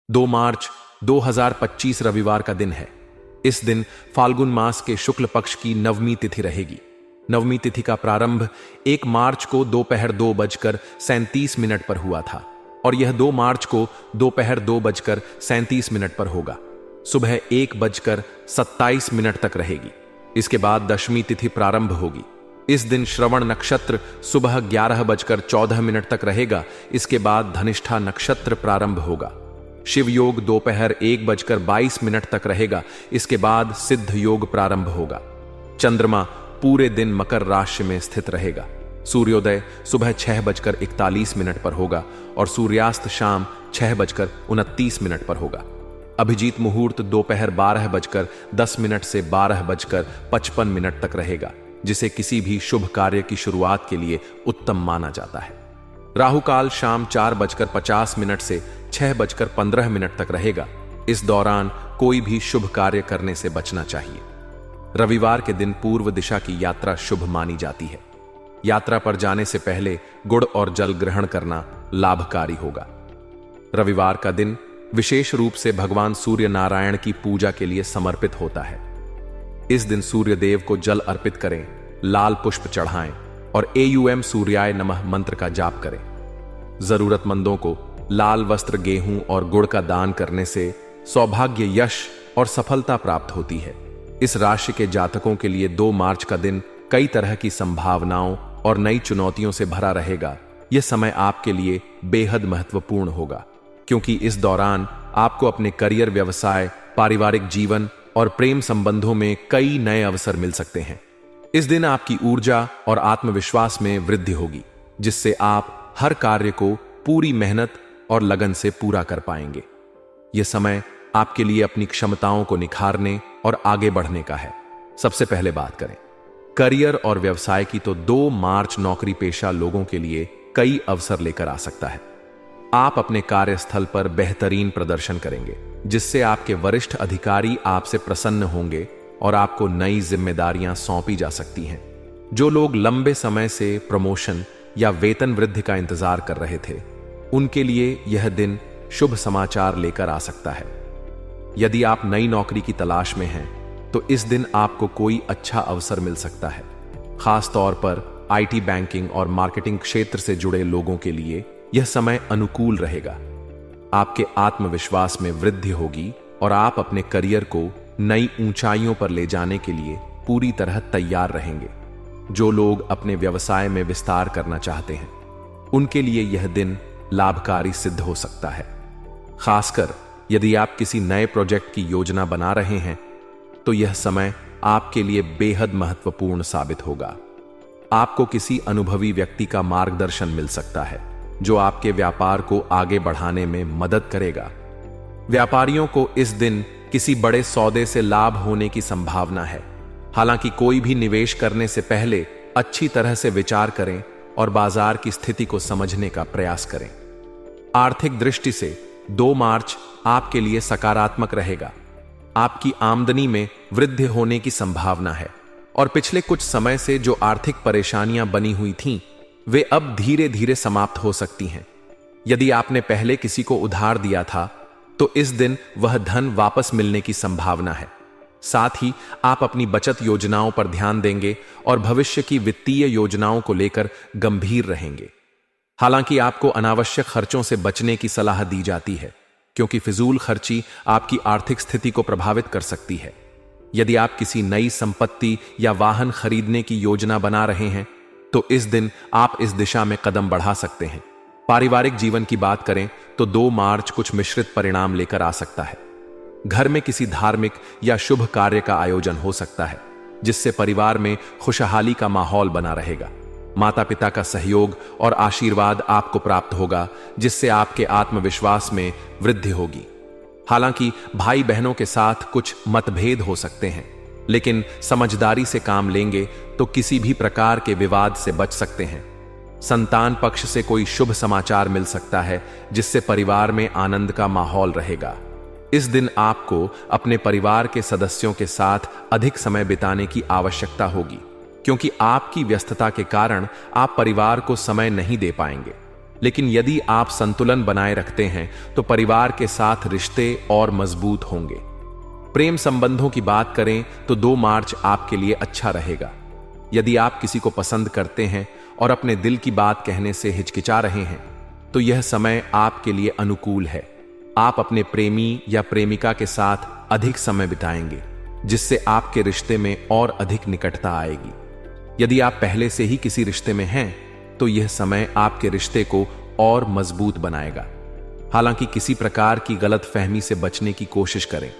2 मार्च 2025 रविवार का दिन है। इस दिन फाल्गुन मास के शुक्ल पक्ष की नवमी तिथि रहेगी। नवमी तिथि का प्रारंभ 1 मार्च को दोपहर 2:37 पर हुआ था और यह 2 मार्च को दोपहर 2:37 पर होगा। सुबह 1:27 तक रहेगी। इसके बाद दशमी तिथि प्रारंभ होगी। इस दिन श्रवण नक्षत्र सुबह 11:14 तक रहेगा। इसके बाद धनिष्ठा नक्षत्र प्रारंभ होगा। शिव योग दोपहर 1:22 तक रहेगा। इसके बाद सिद्ध योग प्रारंभ होगा। चंद्रमा पूरे दिन मकर राशि में स्थित रहेगा। सूर्योदय सुबह 6:41 पर होगा और सूर्यास्त शाम 6:29 पर होगा। अभिजीत मुहूर्त दोपहर 12:10 से 12:55 तक रहेगा, जिसे किसी भी शुभ कार्य की शुरुआत के लिए उत्तम माना जाता है। राहु काल शाम 4:50 से 6:15 तक रहेगा। इस दौरान कोई भी शुभ कार्य करने से बचना चाहिए। रविवार के दिन पूर्व दिशा की यात्रा शुभ मानी जाती है। यात्रा पर जाने से पहले गुड़ और जल ग्रहण करना लाभकारी होगा। रविवार का दिन विशेष रूप से भगवान सूर्य नारायण की पूजा के लिए समर्पित होता है। इस दिन सूर्य देव को जल अर्पित करें, लाल पुष्प चढ़ाएं और एयूएम सूर्याय नमः मंत्र का जाप करें। जरूरतमंदों को लाल वस्त्र, गेहूं और गुड़ का दान करने से सौभाग्य, यश और सफलता प्राप्त होती है। इस राशि के जातकों के लिए 2 मार्च का दिन कई तरह की संभावनाओं और नई चुनौतियों से भरा रहेगा। यह समय आपके लिए बेहद महत्वपूर्ण होगा, क्योंकि इस दौरान आपको अपने करियर, व्यवसाय, पारिवारिक जीवन और प्रेम संबंधों में कई नए अवसर मिल सकते हैं। इस दिन आपकी ऊर्जा और आत्मविश्वास में वृद्धि होगी, जिससे आप हर कार्य को पूरी मेहनत और लगन से पूरा कर पाएंगे। यह समय आपके लिए अपनी क्षमताओं को निखारने और आगे बढ़ने का है। सबसे पहले बात करें करियर और व्यवसाय की, तो 2 मार्च नौकरी पेशा लोगों के लिए कई अवसर लेकर आ सकता है। आप अपने कार्यस्थल पर बेहतरीन प्रदर्शन करेंगे, जिससे आपके वरिष्ठ अधिकारी आपसे प्रसन्न होंगे और आपको नई जिम्मेदारियां सौंपी जा सकती हैं। जो लोग लंबे समय से प्रमोशन या वेतन वृद्धि का इंतजार कर रहे थे, उनके लिए यह दिन शुभ समाचार लेकर आ सकता है। यदि आप नई नौकरी की तलाश में हैं, तो इस दिन आपको कोई अच्छा अवसर मिल सकता है। खास तौर पर आईटी, बैंकिंग और मार्केटिंग क्षेत्र से जुड़े लोगों के लिए यह समय अनुकूल रहेगा। आपके आत्मविश्वास में वृद्धि होगी और आप अपने करियर को नई ऊंचाइयों पर ले जाने के लिए पूरी तरह तैयार रहेंगे। जो लोग अपने व्यवसाय में विस्तार करना चाहते हैं, उनके लिए यह दिन लाभकारी सिद्ध हो सकता है। खासकर यदि आप किसी नए प्रोजेक्ट की योजना बना रहे हैं, तो यह समय आपके लिए बेहद महत्वपूर्ण साबित होगा। आपको किसी अनुभवी व्यक्ति का मार्गदर्शन मिल सकता है, जो आपके व्यापार को आगे बढ़ाने में मदद करेगा। व्यापारियों को इस दिन किसी बड़े सौदे से लाभ होने की संभावना है। हालांकि कोई भी निवेश करने से पहले अच्छी तरह से विचार करें और बाजार की स्थिति को समझने का प्रयास करें। आर्थिक दृष्टि से 2 मार्च आपके लिए सकारात्मक रहेगा। आपकी आमदनी में वृद्धि होने की संभावना है और पिछले कुछ समय से जो आर्थिक परेशानियां बनी हुई थीं, वे अब धीरे धीरे समाप्त हो सकती हैं। यदि आपने पहले किसी को उधार दिया था, तो इस दिन वह धन वापस मिलने की संभावना है। साथ ही आप अपनी बचत योजनाओं पर ध्यान देंगे और भविष्य की वित्तीय योजनाओं को लेकर गंभीर रहेंगे। हालांकि आपको अनावश्यक खर्चों से बचने की सलाह दी जाती है, क्योंकि फिजूल खर्ची आपकी आर्थिक स्थिति को प्रभावित कर सकती है। यदि आप किसी नई संपत्ति या वाहन खरीदने की योजना बना रहे हैं, तो इस दिन आप इस दिशा में कदम बढ़ा सकते हैं। पारिवारिक जीवन की बात करें तो 2 मार्च कुछ मिश्रित परिणाम लेकर आ सकता है। घर में किसी धार्मिक या शुभ कार्य का आयोजन हो सकता है, जिससे परिवार में खुशहाली का माहौल बना रहेगा। माता पिता का सहयोग और आशीर्वाद आपको प्राप्त होगा, जिससे आपके आत्मविश्वास में वृद्धि होगी। हालांकि भाई बहनों के साथ कुछ मतभेद हो सकते हैं, लेकिन समझदारी से काम लेंगे तो किसी भी प्रकार के विवाद से बच सकते हैं। संतान पक्ष से कोई शुभ समाचार मिल सकता है, जिससे परिवार में आनंद का माहौल रहेगा। इस दिन आपको अपने परिवार के सदस्यों के साथ अधिक समय बिताने की आवश्यकता होगी, क्योंकि आपकी व्यस्तता के कारण आप परिवार को समय नहीं दे पाएंगे। लेकिन यदि आप संतुलन बनाए रखते हैं तो परिवार के साथ रिश्ते और मजबूत होंगे। प्रेम संबंधों की बात करें तो 2 मार्च आपके लिए अच्छा रहेगा। यदि आप किसी को पसंद करते हैं और अपने दिल की बात कहने से हिचकिचा रहे हैं तो यह समय आपके लिए अनुकूल है। आप अपने प्रेमी या प्रेमिका के साथ अधिक समय बिताएंगे, जिससे आपके रिश्ते में और अधिक निकटता आएगी। यदि आप पहले से ही किसी रिश्ते में हैं तो यह समय आपके रिश्ते को और मजबूत बनाएगा। हालांकि किसी प्रकार की गलतफहमी से बचने की कोशिश करें,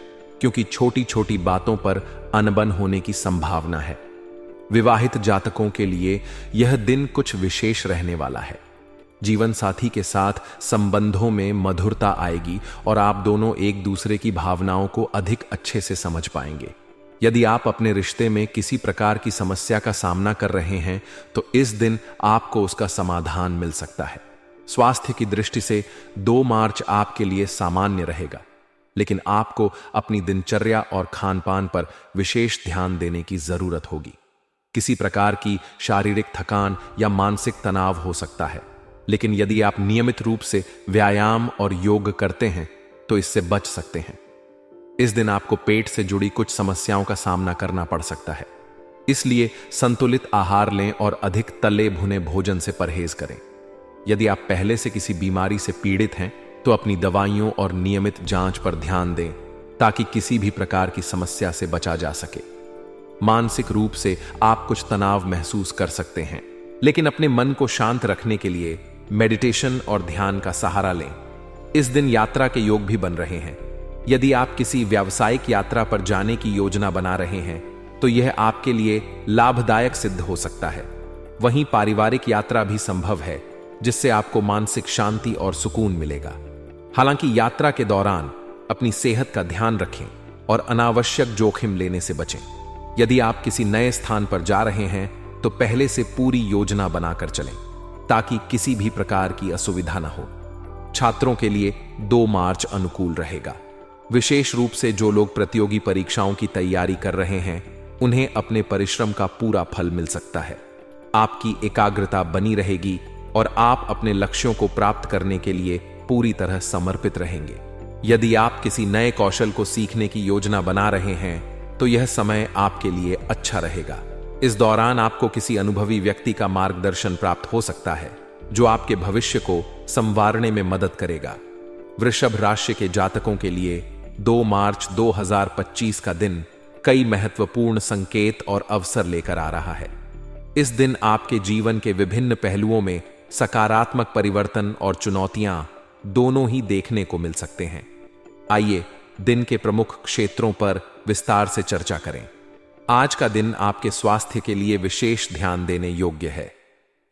क्योंकि छोटी छोटी बातों पर अनबन होने की संभावना है। विवाहित जातकों के लिए यह दिन कुछ विशेष रहने वाला है। जीवन साथी के साथ संबंधों में मधुरता आएगी और आप दोनों एक दूसरे की भावनाओं को अधिक अच्छे से समझ पाएंगे। यदि आप अपने रिश्ते में किसी प्रकार की समस्या का सामना कर रहे हैं तो इस दिन आपको उसका समाधान मिल सकता है। स्वास्थ्य की दृष्टि से 2 मार्च आपके लिए सामान्य रहेगा, लेकिन आपको अपनी दिनचर्या और खानपान पर विशेष ध्यान देने की जरूरत होगी। किसी प्रकार की शारीरिक थकान या मानसिक तनाव हो सकता है, लेकिन यदि आप नियमित रूप से व्यायाम और योग करते हैं तो इससे बच सकते हैं। इस दिन आपको पेट से जुड़ी कुछ समस्याओं का सामना करना पड़ सकता है, इसलिए संतुलित आहार लें और अधिक तले भुने भोजन से परहेज करें। यदि आप पहले से किसी बीमारी से पीड़ित हैं तो अपनी दवाइयों और नियमित जांच पर ध्यान दें, ताकि किसी भी प्रकार की समस्या से बचा जा सके। मानसिक रूप से आप कुछ तनाव महसूस कर सकते हैं, लेकिन अपने मन को शांत रखने के लिए मेडिटेशन और ध्यान का सहारा लें। इस दिन यात्रा के योग भी बन रहे हैं। यदि आप किसी व्यावसायिक यात्रा पर जाने की योजना बना रहे हैं तो यह आपके लिए लाभदायक सिद्ध हो सकता है। वहीं पारिवारिक यात्रा भी संभव है, जिससे आपको मानसिक शांति और सुकून मिलेगा। हालांकि यात्रा के दौरान अपनी सेहत का ध्यान रखें और अनावश्यक जोखिम लेने से बचें। यदि आप किसी नए स्थान पर जा रहे हैं तो पहले से पूरी योजना बनाकर चलें, ताकि किसी भी प्रकार की असुविधा न हो। छात्रों के लिए 2 मार्च अनुकूल रहेगा। विशेष रूप से जो लोग प्रतियोगी परीक्षाओं की तैयारी कर रहे हैं, उन्हें अपने परिश्रम का पूरा फल मिल सकता है। आपकी एकाग्रता बनी रहेगी और आप अपने लक्ष्यों को प्राप्त करने के लिए पूरी तरह समर्पित रहेंगे। यदि आप किसी नए कौशल को सीखने की योजना बना रहे हैं तो यह समय आपके लिए अच्छा रहेगा। इस दौरान आपको किसी अनुभवी व्यक्ति का मार्गदर्शन प्राप्त हो सकता है, जो आपके भविष्य को संवारने में मदद करेगा। वृषभ राशि के जातकों के लिए 2 मार्च 2025 का दिन कई महत्वपूर्ण संकेत और अवसर लेकर आ रहा है। इस दिन आपके जीवन के विभिन्न पहलुओं में सकारात्मक परिवर्तन और चुनौतियां दोनों ही देखने को मिल सकते हैं। आइए दिन के प्रमुख क्षेत्रों पर विस्तार से चर्चा करें। आज का दिन आपके स्वास्थ्य के लिए विशेष ध्यान देने योग्य है।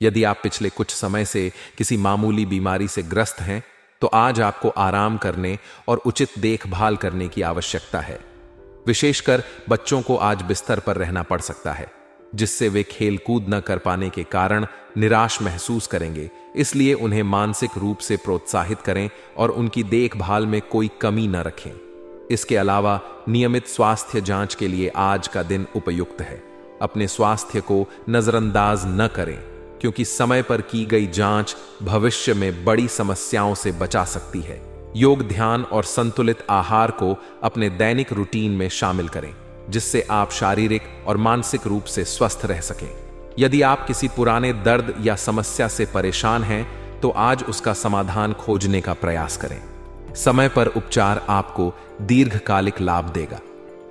यदि आप पिछले कुछ समय से किसी मामूली बीमारी से ग्रस्त हैं तो आज आपको आराम करने और उचित देखभाल करने की आवश्यकता है। विशेषकर बच्चों को आज बिस्तर पर रहना पड़ सकता है, जिससे वे खेल कूद न कर पाने के कारण निराश महसूस करेंगे। इसलिए उन्हें मानसिक रूप से प्रोत्साहित करें और उनकी देखभाल में कोई कमी न रखें। इसके अलावा नियमित स्वास्थ्य जांच के लिए आज का दिन उपयुक्त है। अपने स्वास्थ्य को नजरअंदाज न करें, क्योंकि समय पर की गई जांच भविष्य में बड़ी समस्याओं से बचा सकती है। योग, ध्यान और संतुलित आहार को अपने दैनिक रूटीन में शामिल करें, जिससे आप शारीरिक और मानसिक रूप से स्वस्थ रह सकें। यदि आप किसी पुराने दर्द या समस्या से परेशान हैं तो आज उसका समाधान खोजने का प्रयास करें। समय पर उपचार आपको दीर्घकालिक लाभ देगा।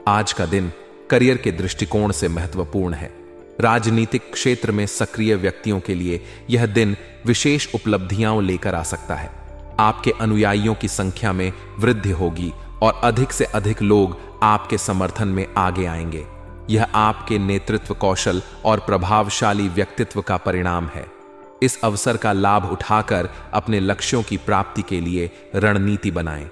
आज का दिन करियर के दृष्टिकोण से महत्वपूर्ण है। राजनीतिक क्षेत्र में सक्रिय व्यक्तियों के लिए यह दिन विशेष उपलब्धियां लेकर आ सकता है। आपके अनुयायियों की संख्या में वृद्धि होगी और अधिक से अधिक लोग आपके समर्थन में आगे आएंगे। यह आपके नेतृत्व कौशल और प्रभावशाली व्यक्तित्व का परिणाम है। इस अवसर का लाभ उठाकर अपने लक्ष्यों की प्राप्ति के लिए रणनीति बनाएं।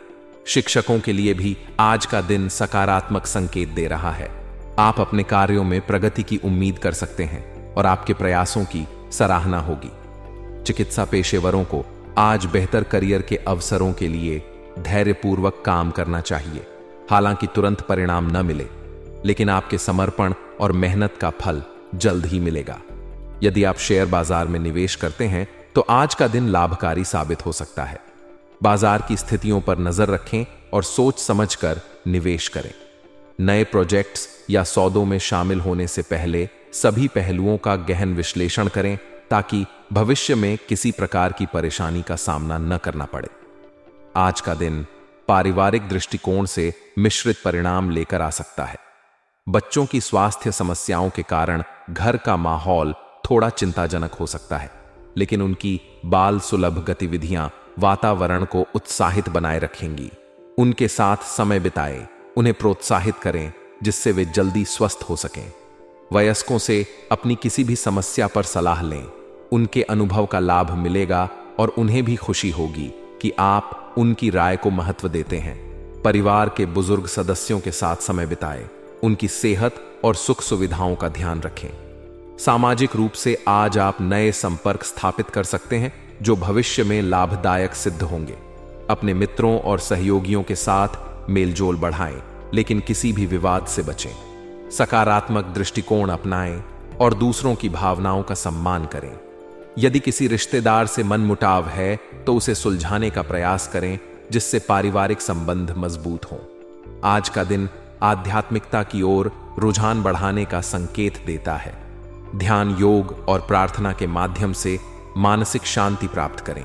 शिक्षकों के लिए भी आज का दिन सकारात्मक संकेत दे रहा है। आप अपने कार्यों में प्रगति की उम्मीद कर सकते हैं और आपके प्रयासों की सराहना होगी। चिकित्सा पेशेवरों को आज बेहतर करियर के अवसरों के लिए धैर्यपूर्वक काम करना चाहिए। हालांकि तुरंत परिणाम न मिले, लेकिन आपके समर्पण और मेहनत का फल जल्द ही मिलेगा। यदि आप शेयर बाजार में निवेश करते हैं तो आज का दिन लाभकारी साबित हो सकता है। बाजार की स्थितियों पर नजर रखें और सोच समझकर निवेश करें। नए प्रोजेक्ट्स या सौदों में शामिल होने से पहले सभी पहलुओं का गहन विश्लेषण करें ताकि भविष्य में किसी प्रकार की परेशानी का सामना न करना पड़े। आज का दिन पारिवारिक दृष्टिकोण से मिश्रित परिणाम लेकर आ सकता है। बच्चों की स्वास्थ्य समस्याओं के कारण घर का माहौल थोड़ा चिंताजनक हो सकता है, लेकिन उनकी बाल सुलभ गतिविधियां वातावरण को उत्साहित बनाए रखेंगी। उनके साथ समय बिताएं, उन्हें प्रोत्साहित करें जिससे वे जल्दी स्वस्थ हो सकें। वयस्कों से अपनी किसी भी समस्या पर सलाह लें, उनके अनुभव का लाभ मिलेगा और उन्हें भी खुशी होगी कि आप उनकी राय को महत्व देते हैं। परिवार के बुजुर्ग सदस्यों के साथ समय बिताएं, उनकी सेहत और सुख सुविधाओं का ध्यान रखें। सामाजिक रूप से आज आप नए संपर्क स्थापित कर सकते हैं जो भविष्य में लाभदायक सिद्ध होंगे। अपने मित्रों और सहयोगियों के साथ मेलजोल बढ़ाएं, लेकिन किसी भी विवाद से बचें। सकारात्मक दृष्टिकोण अपनाएं और दूसरों की भावनाओं का सम्मान करें। यदि किसी रिश्तेदार से मनमुटाव है तो उसे सुलझाने का प्रयास करें जिससे पारिवारिक संबंध मजबूत हों। आज का दिन आध्यात्मिकता की ओर रुझान बढ़ाने का संकेत देता है। ध्यान, योग और प्रार्थना के माध्यम से मानसिक शांति प्राप्त करें।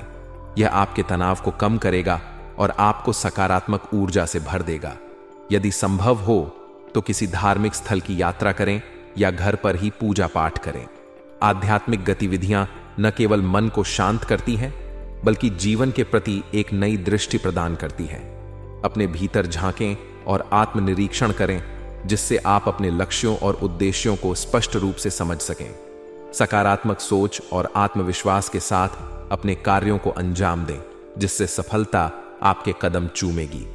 यह आपके तनाव को कम करेगा और आपको सकारात्मक ऊर्जा से भर देगा। यदि संभव हो तो किसी धार्मिक स्थल की यात्रा करें या घर पर ही पूजा पाठ करें। आध्यात्मिक गतिविधियां न केवल मन को शांत करती हैं, बल्कि जीवन के प्रति एक नई दृष्टि प्रदान करती हैं। अपने भीतर झांकें और आत्मनिरीक्षण करें जिससे आप अपने लक्ष्यों और उद्देश्यों को स्पष्ट रूप से समझ सकें। सकारात्मक सोच और आत्मविश्वास के साथ अपने कार्यों को अंजाम दें जिससे सफलता आपके कदम चूमेगी।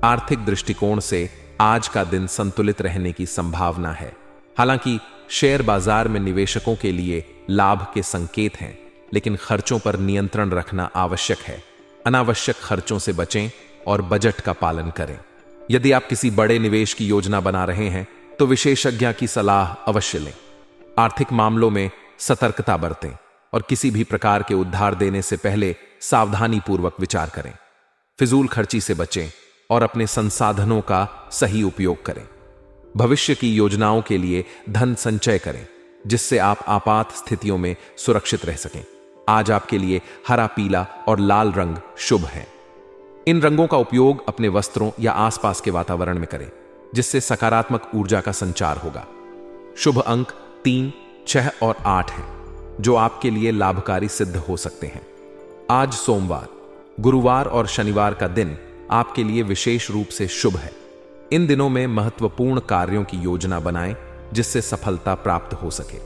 आर्थिक दृष्टिकोण से आज का दिन संतुलित रहने की संभावना है। हालांकि शेयर बाजार में निवेशकों के लिए लाभ के संकेत हैं, लेकिन खर्चों पर नियंत्रण रखना आवश्यक है। अनावश्यक खर्चों से बचें और बजट का पालन करें। यदि आप किसी बड़े निवेश की योजना बना रहे हैं तो विशेषज्ञ की सलाह अवश्य लें। आर्थिक मामलों में सतर्कता बरतें और किसी भी प्रकार के उधार देने से पहले सावधानी पूर्वक विचार करें। फिजूल खर्ची से बचें और अपने संसाधनों का सही उपयोग करें। भविष्य की योजनाओं के लिए धन संचय करें जिससे आप आपात स्थितियों में सुरक्षित रह सकें। आज आपके लिए हरा, पीला और लाल रंग शुभ हैं। इन रंगों का उपयोग अपने वस्त्रों या आसपास के वातावरण में करें जिससे सकारात्मक ऊर्जा का संचार होगा। शुभ अंक 3, 6 और 8 हैं जो आपके लिए लाभकारी सिद्ध हो सकते हैं। आज सोमवार, गुरुवार और शनिवार का दिन आपके लिए विशेष रूप से शुभ है। इन दिनों में महत्वपूर्ण कार्यों की योजना बनाएं जिससे सफलता प्राप्त हो सके।